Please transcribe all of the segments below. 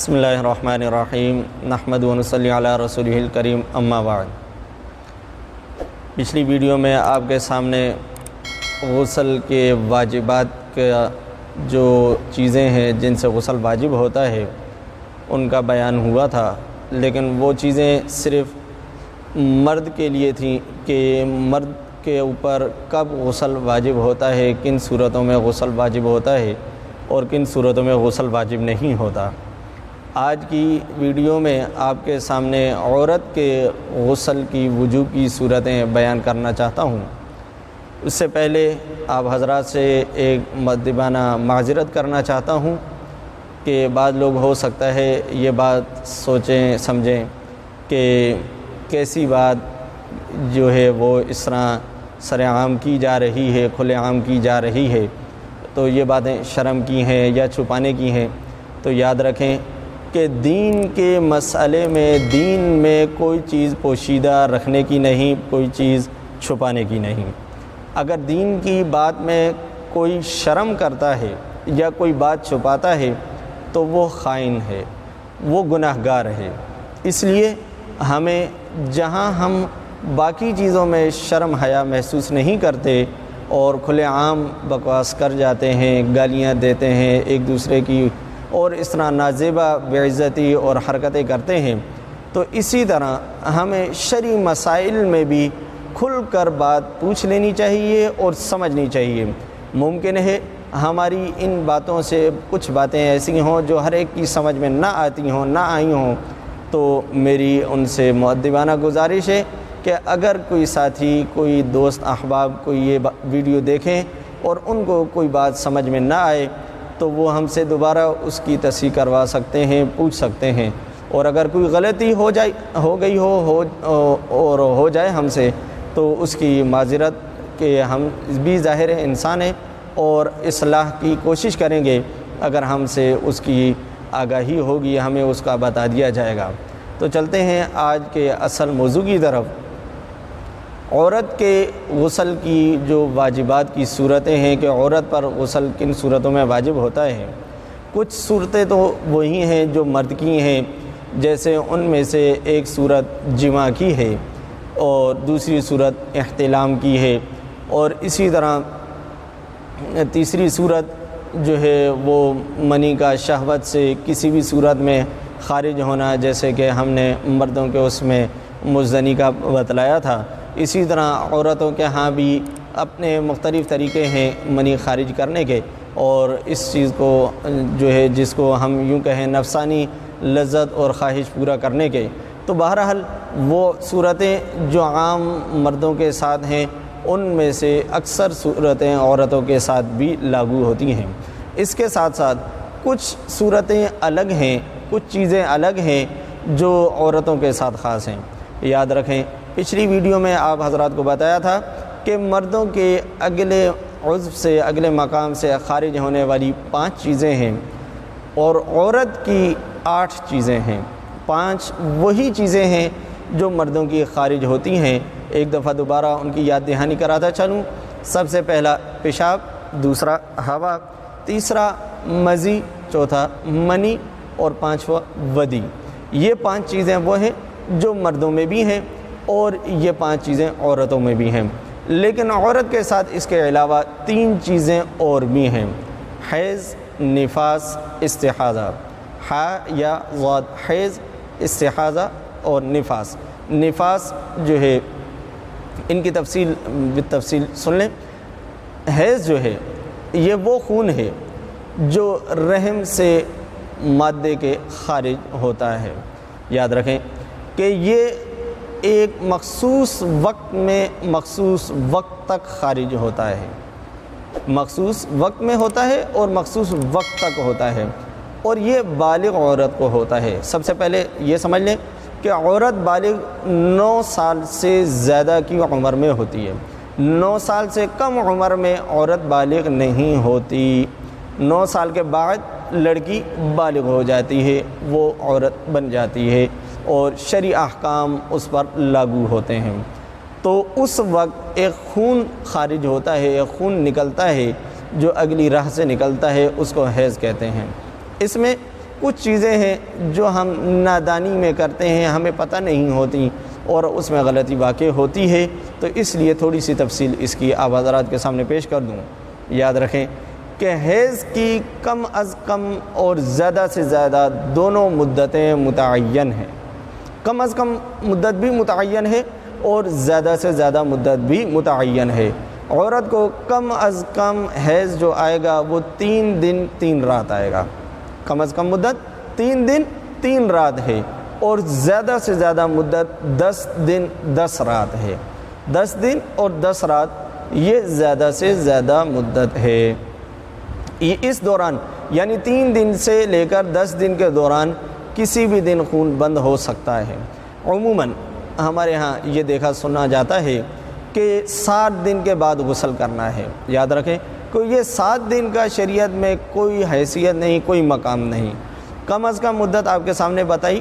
بسم اللہ الرحمن الرحیم نحمد و نصلی علی رسولہ الکریم اما بعد۔ پچھلی ویڈیو میں آپ کے سامنے غسل کے واجبات کا جو چیزیں ہیں جن سے غسل واجب ہوتا ہے ان کا بیان ہوا تھا، لیکن وہ چیزیں صرف مرد کے لیے تھیں کہ مرد کے اوپر کب غسل واجب ہوتا ہے، کن صورتوں میں غسل واجب ہوتا ہے اور کن صورتوں میں غسل واجب نہیں ہوتا۔ آج کی ویڈیو میں آپ کے سامنے عورت کے غسل کی وجوب کی صورتیں بیان کرنا چاہتا ہوں۔ اس سے پہلے آپ حضرات سے ایک مؤدبانہ معذرت کرنا چاہتا ہوں کہ بعض لوگ ہو سکتا ہے یہ بات سوچیں سمجھیں کہ کیسی بات جو ہے وہ اس طرح سر عام کی جا رہی ہے، کھلے عام کی جا رہی ہے، تو یہ باتیں شرم کی ہیں یا چھپانے کی ہیں۔ تو یاد رکھیں کہ دین کے مسئلے میں، دین میں کوئی چیز پوشیدہ رکھنے کی نہیں، کوئی چیز چھپانے کی نہیں۔ اگر دین کی بات میں کوئی شرم کرتا ہے یا کوئی بات چھپاتا ہے تو وہ خائن ہے، وہ گناہ گار ہے۔ اس لیے ہمیں جہاں ہم باقی چیزوں میں شرم حیا محسوس نہیں کرتے اور کھلے عام بکواس کر جاتے ہیں، گالیاں دیتے ہیں ایک دوسرے کی اور اس طرح نازیبا بے عزتی اور حرکتیں کرتے ہیں، تو اسی طرح ہمیں شرعی مسائل میں بھی کھل کر بات پوچھ لینی چاہیے اور سمجھنی چاہیے۔ ممکن ہے ہماری ان باتوں سے کچھ باتیں ایسی ہوں جو ہر ایک کی سمجھ میں نہ آتی ہوں، نہ آئی ہوں، تو میری ان سے مؤدبانہ گزارش ہے کہ اگر کوئی ساتھی، کوئی دوست احباب کوئی یہ ویڈیو دیکھیں اور ان کو کوئی بات سمجھ میں نہ آئے تو وہ ہم سے دوبارہ اس کی تصحیح کروا سکتے ہیں، پوچھ سکتے ہیں، اور اگر کوئی غلطی ہو گئی ہو جائے ہم سے تو اس کی معذرت کہ ہم بھی ظاہر انسان ہیں اور اصلاح کی کوشش کریں گے۔ اگر ہم سے اس کی آگاہی ہوگی ہمیں اس کا بتا دیا جائے گا۔ تو چلتے ہیں آج کے اصل موضوع کی طرف۔ عورت کے غسل کی جو واجبات کی صورتیں ہیں کہ عورت پر غسل کن صورتوں میں واجب ہوتا ہے۔ کچھ صورتیں تو وہی ہیں جو مرد کی ہیں، جیسے ان میں سے ایک صورت جماع کی ہے اور دوسری صورت احتلام کی ہے، اور اسی طرح تیسری صورت جو ہے وہ منی کا شہوت سے کسی بھی صورت میں خارج ہونا، جیسے کہ ہم نے مردوں کے اس میں مزدنی کا بتلایا تھا۔ اسی طرح عورتوں کے ہاں بھی اپنے مختلف طریقے ہیں منی خارج کرنے کے، اور اس چیز کو جو ہے جس کو ہم یوں کہیں نفسانی لذت اور خواہش پورا کرنے کے، تو بہرحال وہ صورتیں جو عام مردوں کے ساتھ ہیں ان میں سے اکثر صورتیں عورتوں کے ساتھ بھی لاگو ہوتی ہیں۔ اس کے ساتھ ساتھ کچھ صورتیں الگ ہیں، کچھ چیزیں الگ ہیں جو عورتوں کے ساتھ خاص ہیں۔ یاد رکھیں پچھلی ویڈیو میں آپ حضرات کو بتایا تھا کہ مردوں کے اگلے عضو سے، اگلے مقام سے خارج ہونے والی 5 چیزیں ہیں اور عورت کی 8 چیزیں ہیں۔ 5 وہی چیزیں ہیں جو مردوں کی خارج ہوتی ہیں۔ ایک دفعہ دوبارہ ان کی یاد دہانی کراتا چلوں۔ سب سے پہلا پیشاب، دوسرا ہوا، تیسرا مزی، چوتھا منی اور 5واں ودی۔ یہ 5 چیزیں وہ ہیں جو مردوں میں بھی ہیں اور یہ 5 چیزیں عورتوں میں بھی ہیں، لیکن عورت کے ساتھ اس کے علاوہ 3 چیزیں اور بھی ہیں: حیض، نفاس، استحاضہ۔ ہا یا ضاد، حیض، استحاضہ اور نفاس۔ نفاس جو ہے ان کی بالتفصیل سن لیں۔ حیض جو ہے یہ وہ خون ہے جو رحم سے مادے کے خارج ہوتا ہے۔ یاد رکھیں کہ یہ ایک مخصوص وقت میں مخصوص وقت تک خارج ہوتا ہے، مخصوص وقت میں ہوتا ہے اور مخصوص وقت تک ہوتا ہے، اور یہ بالغ عورت کو ہوتا ہے۔ سب سے پہلے یہ سمجھ لیں کہ عورت بالغ 9 سال سے زیادہ کی عمر میں ہوتی ہے۔ 9 سال سے کم عمر میں عورت بالغ نہیں ہوتی۔ 9 سال کے بعد لڑکی بالغ ہو جاتی ہے، وہ عورت بن جاتی ہے اور شرعی احکام اس پر لاگو ہوتے ہیں۔ تو اس وقت ایک خون خارج ہوتا ہے، ایک خون نکلتا ہے جو اگلی راہ سے نکلتا ہے، اس کو حیض کہتے ہیں۔ اس میں کچھ چیزیں ہیں جو ہم نادانی میں کرتے ہیں، ہمیں پتہ نہیں ہوتی اور اس میں غلطی واقع ہوتی ہے، تو اس لیے تھوڑی سی تفصیل اس کی آپ حضرات کے سامنے پیش کر دوں۔ یاد رکھیں کہ حیض کی کم از کم اور زیادہ سے زیادہ دونوں مدتیں متعین ہیں۔ کم از کم مدت بھی متعین ہے اور زیادہ سے زیادہ مدت بھی متعین ہے۔ عورت کو کم از کم حیض جو آئے گا وہ 3 دن 3 رات آئے گا، کم از کم مدت 3 دن 3 رات ہے، اور زیادہ سے زیادہ مدت 10 دن 10 رات ہے۔ 10 دن اور 10 رات یہ زیادہ سے زیادہ مدت ہے۔ یہ اس دوران یعنی 3 دن سے لے کر 10 دن کے دوران کسی بھی دن خون بند ہو سکتا ہے۔ عموماً ہمارے ہاں یہ دیکھا سنا جاتا ہے کہ 7 دن کے بعد غسل کرنا ہے۔ یاد رکھیں کہ یہ 7 دن کا شریعت میں کوئی حیثیت نہیں، کوئی مقام نہیں۔ کم از کم مدت آپ کے سامنے بتائی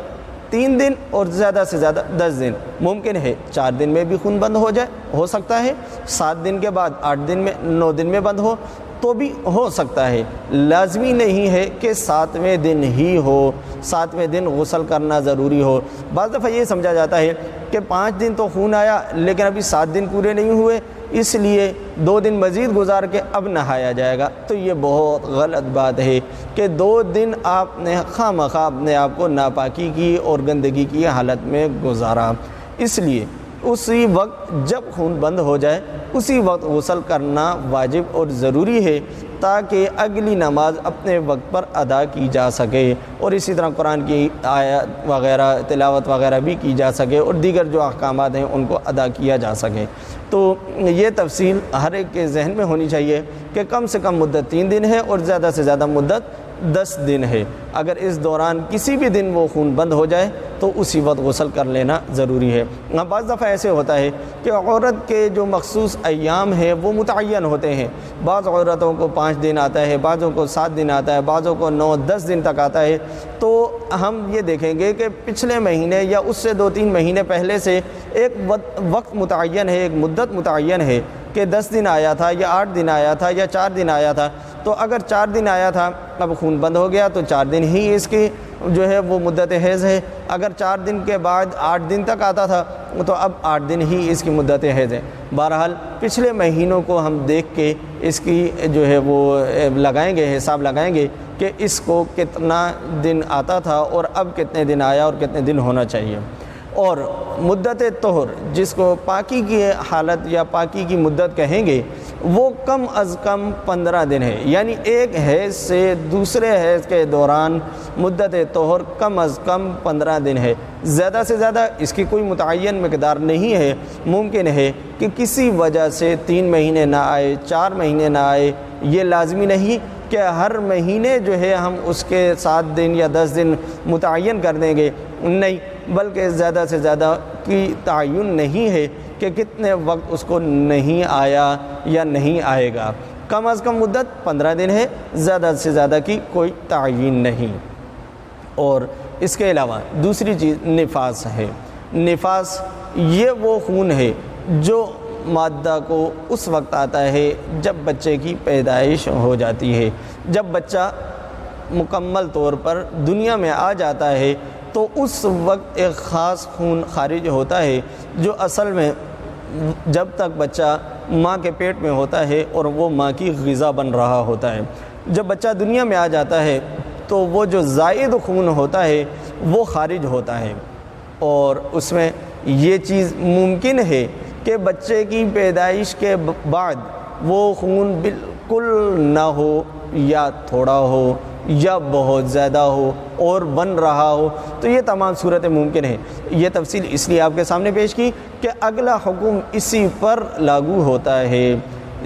3 دن اور زیادہ سے زیادہ 10 دن۔ ممکن ہے 4 دن میں بھی خون بند ہو جائے، ہو سکتا ہے 7 دن کے بعد 8 دن میں 9 دن میں بند ہو تو بھی ہو سکتا ہے۔ لازمی نہیں ہے کہ 7ویں دن ہی ہو، 7ویں دن غسل کرنا ضروری ہو۔ بعض دفعہ یہ سمجھا جاتا ہے کہ 5 دن تو خون آیا لیکن ابھی 7 دن پورے نہیں ہوئے، اس لیے 2 دن مزید گزار کے اب نہایا جائے گا، تو یہ بہت غلط بات ہے کہ 2 دن آپ نے خواہ اپنے آپ کو ناپاکی کی اور گندگی کی حالت میں گزارا۔ اس لیے اسی وقت جب خون بند ہو جائے اسی وقت غسل کرنا واجب اور ضروری ہے تاکہ اگلی نماز اپنے وقت پر ادا کی جا سکے، اور اسی طرح قرآن کی آیات وغیرہ تلاوت وغیرہ بھی کی جا سکے اور دیگر جو احکامات ہیں ان کو ادا کیا جا سکے۔ تو یہ تفصیل ہر ایک کے ذہن میں ہونی چاہیے کہ کم سے کم مدت 3 دن ہے اور زیادہ سے زیادہ مدت 10 دن ہے۔ اگر اس دوران کسی بھی دن وہ خون بند ہو جائے تو اسی وقت غسل کر لینا ضروری ہے۔ بعض دفعہ ایسے ہوتا ہے کہ عورت کے جو مخصوص ایام ہیں وہ متعین ہوتے ہیں۔ بعض عورتوں کو 5 دن آتا ہے، بعضوں کو 7 دن آتا ہے، بعضوں کو 9-10 دن تک آتا ہے، تو ہم یہ دیکھیں گے کہ پچھلے مہینے یا اس سے 2-3 مہینے پہلے سے ایک وقت متعین ہے، ایک مدت متعین ہے کہ 10 دن آیا تھا یا 8 دن آیا تھا یا 4 دن آیا تھا، تو اگر 4 دن آیا تھا اب خون بند ہو گیا تو 4 دن ہی اس کی جو ہے وہ مدت حیض ہے۔ اگر 4 دن کے بعد 8 دن تک آتا تھا تو اب 8 دن ہی اس کی مدت حیض ہے۔ بہرحال پچھلے مہینوں کو ہم دیکھ کے اس کی جو ہے وہ لگائیں گے، حساب لگائیں گے کہ اس کو کتنا دن آتا تھا اور اب کتنے دن آیا اور کتنے دن ہونا چاہیے۔ اور مدت طہر جس کو پاکی کی حالت یا پاکی کی مدت کہیں گے وہ کم از کم 15 دن ہے، یعنی ایک حیض سے دوسرے حیض کے دوران مدت طہر کم از کم 15 دن ہے۔ زیادہ سے زیادہ اس کی کوئی متعین مقدار نہیں ہے۔ ممکن ہے کہ کسی وجہ سے 3 مہینے نہ آئے، 4 مہینے نہ آئے، یہ لازمی نہیں کہ ہر مہینے جو ہے ہم اس کے 7 دن یا 10 دن متعین کر دیں گے، نہیں، بلکہ زیادہ سے زیادہ کی تعین نہیں ہے کہ کتنے وقت اس کو نہیں آیا یا نہیں آئے گا۔ کم از کم مدت 15 دن ہے، زیادہ سے زیادہ کی کوئی تعین نہیں۔ اور اس کے علاوہ دوسری چیز نفاس ہے۔ نفاس یہ وہ خون ہے جو مادہ کو اس وقت آتا ہے جب بچے کی پیدائش ہو جاتی ہے۔ جب بچہ مکمل طور پر دنیا میں آ جاتا ہے تو اس وقت ایک خاص خون خارج ہوتا ہے جو اصل میں جب تک بچہ ماں کے پیٹ میں ہوتا ہے اور وہ ماں کی غذا بن رہا ہوتا ہے، جب بچہ دنیا میں آ جاتا ہے تو وہ جو زائد خون ہوتا ہے وہ خارج ہوتا ہے، اور اس میں یہ چیز ممکن ہے کہ بچے کی پیدائش کے بعد وہ خون بالکل نہ ہو یا تھوڑا ہو یا بہت زیادہ ہو اور بن رہا ہو، تو یہ تمام صورتیں ممکن ہیں۔ یہ تفصیل اس لیے آپ کے سامنے پیش کی کہ اگلا حکم اسی پر لاگو ہوتا ہے۔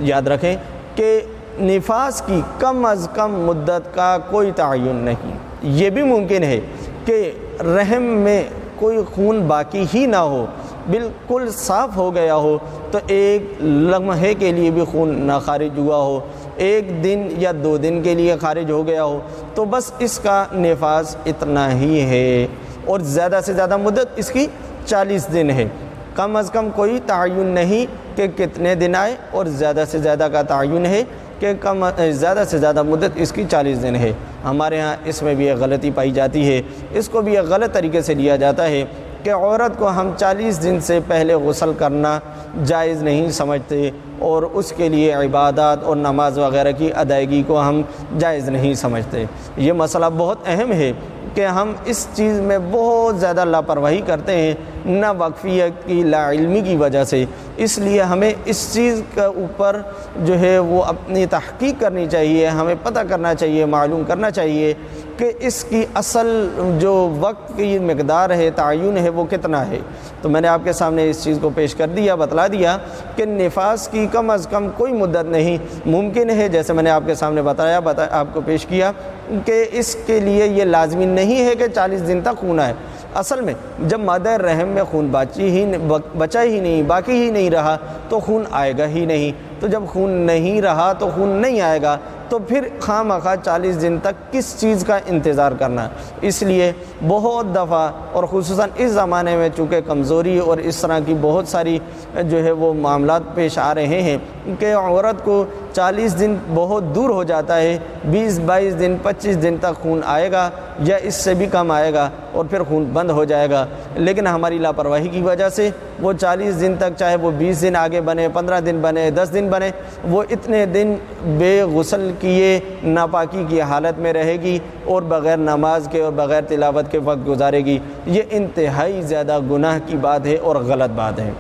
یاد رکھیں کہ نفاس کی کم از کم مدت کا کوئی تعین نہیں۔ یہ بھی ممکن ہے کہ رحم میں کوئی خون باقی ہی نہ ہو، بالکل صاف ہو گیا ہو تو ایک لمحے کے لیے بھی خون نہ خارج ہوا ہو، 1 دن یا 2 دن کے لیے خارج ہو گیا ہو، تو بس اس کا نفاس اتنا ہی ہے، اور زیادہ سے زیادہ مدت اس کی 40 دن ہے۔ کم از کم کوئی تعین نہیں کہ کتنے دن آئے، اور زیادہ سے زیادہ کا تعین ہے کہ زیادہ سے زیادہ مدت اس کی 40 دن ہے۔ ہمارے ہاں اس میں بھی ایک غلطی پائی جاتی ہے، اس کو بھی ایک غلط طریقے سے لیا جاتا ہے کہ عورت کو ہم 40 دن سے پہلے غسل کرنا جائز نہیں سمجھتے، اور اس کے لیے عبادات اور نماز وغیرہ کی ادائیگی کو ہم جائز نہیں سمجھتے۔ یہ مسئلہ بہت اہم ہے کہ ہم اس چیز میں بہت زیادہ لاپرواہی کرتے ہیں، نہ واقفیت کی، لا علمی کی وجہ سے۔ اس لیے ہمیں اس چیز کا اوپر جو ہے وہ اپنی تحقیق کرنی چاہیے، ہمیں پتہ کرنا چاہیے، معلوم کرنا چاہیے کہ اس کی اصل جو وقت کی مقدار ہے، تعین ہے، وہ کتنا ہے۔ تو میں نے آپ کے سامنے اس چیز کو پیش کر دیا، بتلا دیا کہ نفاس کی کم از کم کوئی مدت نہیں ممکن ہے، جیسے میں نے آپ کے سامنے بتایا آپ کو پیش کیا کہ اس کے لیے یہ لازمی نہیں ہے کہ 40 دن تک خون آئے۔ اصل میں جب مادہ رحم میں خون بچا ہی نہیں، باقی ہی نہیں رہا تو خون آئے گا ہی نہیں۔ تو جب خون نہیں رہا تو خون نہیں آئے گا، تو پھر خواہ 40 دن تک کس چیز کا انتظار کرنا۔ اس لیے بہت دفعہ، اور خصوصاً اس زمانے میں چونکہ کمزوری اور اس طرح کی بہت ساری جو ہے وہ معاملات پیش آ رہے ہیں کہ عورت کو 40 دن بہت دور ہو جاتا ہے، 20-22 دن 25 دن تک خون آئے گا یا اس سے بھی کم آئے گا اور پھر خون بند ہو جائے گا، لیکن ہماری لاپرواہی کی وجہ سے وہ 40 دن تک، چاہے وہ 20 دن آگے بنے، 15 دن بنے، 10 دن بنے، وہ اتنے دن بے غسل کیے ناپاکی کی حالت میں رہے گی اور بغیر نماز کے اور بغیر تلاوت کے وقت گزارے گی۔ یہ انتہائی زیادہ گناہ کی بات ہے اور غلط بات ہے،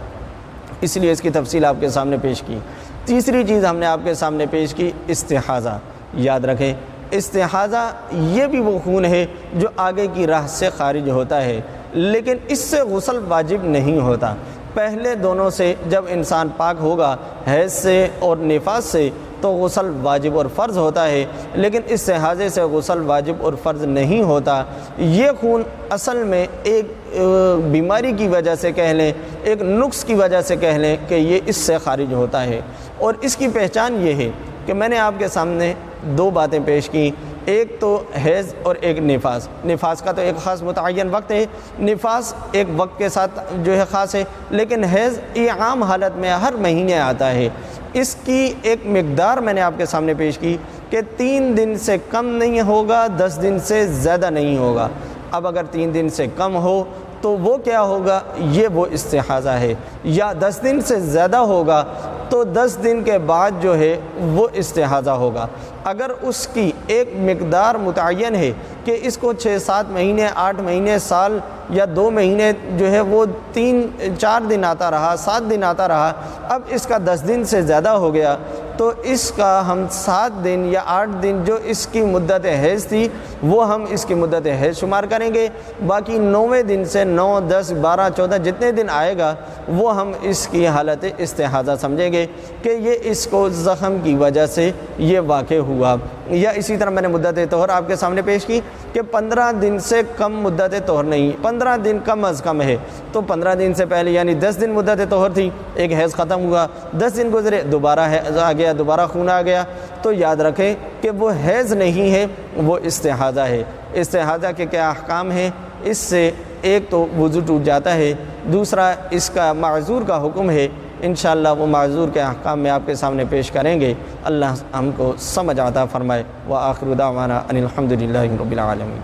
اس لیے اس کی تفصیل آپ کے سامنے پیش کی۔ تیسری چیز ہم نے آپ کے سامنے پیش کی، استحاضہ۔ یاد رکھیں، استحاضہ یہ بھی وہ خون ہے جو آگے کی راہ سے خارج ہوتا ہے، لیکن اس سے غسل واجب نہیں ہوتا۔ پہلے دونوں سے جب انسان پاک ہوگا، حیض سے اور نفاس سے، تو غسل واجب اور فرض ہوتا ہے، لیکن استحاضے سے غسل واجب اور فرض نہیں ہوتا۔ یہ خون اصل میں ایک بیماری کی وجہ سے کہہ لیں، ایک نقص کی وجہ سے کہہ لیں کہ یہ اس سے خارج ہوتا ہے، اور اس کی پہچان یہ ہے کہ میں نے آپ کے سامنے 2 باتیں پیش کی، ایک تو حیض اور ایک نفاس۔ نفاس کا تو ایک خاص متعین وقت ہے، نفاس ایک وقت کے ساتھ جو ہے خاص ہے، لیکن حیض یہ عام حالت میں ہر مہینے آتا ہے۔ اس کی ایک مقدار میں نے آپ کے سامنے پیش کی کہ 3 دن سے کم نہیں ہوگا، 10 دن سے زیادہ نہیں ہوگا۔ اب اگر 3 دن سے کم ہو تو وہ کیا ہوگا؟ یہ وہ استحاضہ ہے، یا 10 دن سے زیادہ ہوگا تو 10 دن کے بعد جو ہے وہ استحاضہ ہوگا۔ اگر اس کی ایک مقدار متعین ہے کہ اس کو 6-7 مہینے، 8 مہینے، سال یا 2 مہینے جو ہے وہ 3-4 دن آتا رہا، 7 دن آتا رہا، اب اس کا 10 دن سے زیادہ ہو گیا، تو اس کا ہم 7 دن یا 8 دن جو اس کی مدت حیض تھی وہ ہم اس کی مدت حیض شمار کریں گے، باقی 9ویں دن سے 9، 10، 12، 14 جتنے دن آئے گا وہ ہم اس کی حالت استحاضہ سمجھیں گے کہ یہ اس کو زخم کی وجہ سے یہ واقع ہوا۔ یا اسی طرح میں نے مدت طہر آپ کے سامنے پیش کی کہ 15 دن سے کم مدت طہر نہیں، 15 دن کم از کم ہے، تو 15 دن سے پہلے یعنی 10 دن مدت طہر تھی، ایک حیض ختم ہوا، 10 دن گزرے، دوبارہ حیض آ گیا، دوبارہ خون آ گیا، تو یاد رکھیں کہ وہ حیض نہیں ہے، وہ استحاضہ ہے۔ استحاضہ کے کیا احکام ہیں؟ اس سے ایک تو وضو ٹوٹ جاتا ہے، دوسرا اس کا معذور کا حکم ہے، انشاءاللہ وہ معذور کے احکام میں آپ کے سامنے پیش کریں گے۔ اللہ ہم کو سمجھ عطا فرمائے۔ وآخر دعوانا ان الحمد للہ رب العالمین۔